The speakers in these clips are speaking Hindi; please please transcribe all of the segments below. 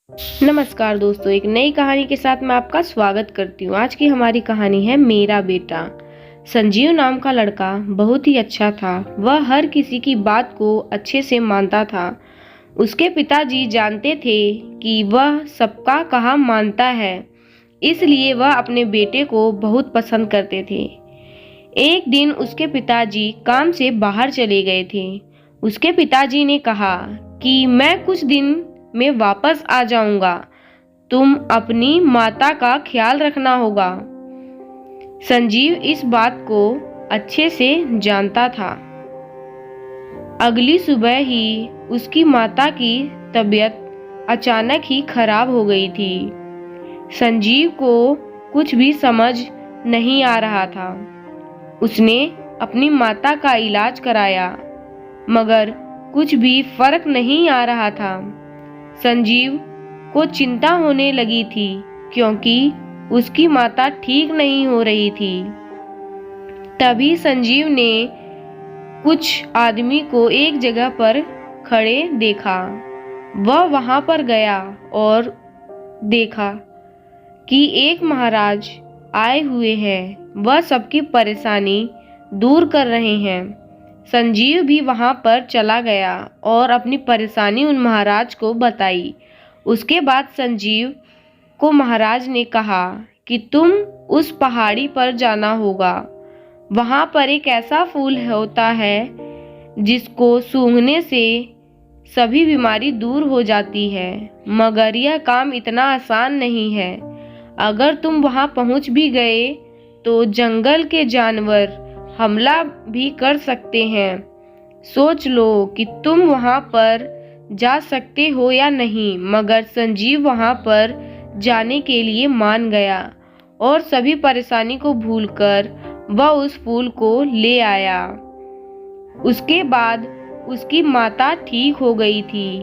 नमस्कार दोस्तों, एक नई कहानी के साथ मैं आपका स्वागत करती हूँ। आज की हमारी कहानी है मेरा बेटा। संजीव नाम का लड़का बहुत ही अच्छा था। वह हर किसी की बात को अच्छे से मानता था। उसके पिताजी जानते थे कि वह सबका कहा मानता है, इसलिए वह अपने बेटे को बहुत पसंद करते थे। एक दिन उसके पिताजी काम से बाहर चले गए थे। उसके पिताजी ने कहा कि मैं कुछ दिन में वापस आ जाऊंगा, तुम अपनी माता का ख्याल रखना होगा। संजीव इस बात को अच्छे से जानता था। अगली सुबह ही उसकी माता की तबीयत अचानक ही खराब हो गई थी। संजीव को कुछ भी समझ नहीं आ रहा था। उसने अपनी माता का इलाज कराया, मगर कुछ भी फर्क नहीं आ रहा था। संजीव को चिंता होने लगी थी, क्योंकि उसकी माता ठीक नहीं हो रही थी। तभी संजीव ने कुछ आदमी को एक जगह पर खड़े देखा। वह वहां पर गया और देखा कि एक महाराज आए हुए हैं। वह सबकी परेशानी दूर कर रहे हैं। संजीव भी वहां पर चला गया और अपनी परेशानी उन महाराज को बताई। उसके बाद संजीव को महाराज ने कहा कि तुम उस पहाड़ी पर जाना होगा। वहां पर एक ऐसा फूल होता है जिसको सूंघने से सभी बीमारी दूर हो जाती है, मगर यह काम इतना आसान नहीं है। अगर तुम वहां पहुंच भी गए तो जंगल के जानवर हमला भी कर सकते हैं। सोच लो कि तुम वहां पर जा सकते हो या नहीं। मगर संजीव वहां पर जाने के लिए मान गया और सभी परेशानी को भूलकर वह उस फूल को ले आया। उसके बाद उसकी माता ठीक हो गई थी।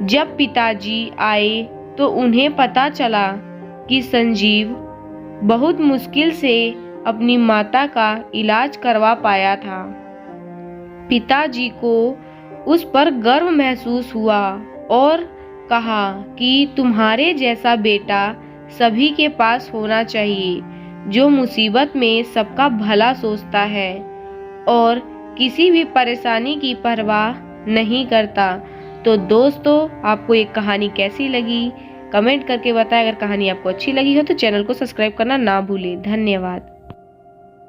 जब पिताजी आए तो उन्हें पता चला कि संजीव बहुत मुश्किल से अपनी माता का इलाज करवा पाया था। पिताजी को उस पर गर्व महसूस हुआ और कहा कि तुम्हारे जैसा बेटा सभी के पास होना चाहिए, जो मुसीबत में सबका भला सोचता है और किसी भी परेशानी की परवाह नहीं करता। तो दोस्तों, आपको ये कहानी कैसी लगी कमेंट करके बताएं। अगर कहानी आपको अच्छी लगी हो तो चैनल को सब्सक्राइब करना ना भूलें। धन्यवाद।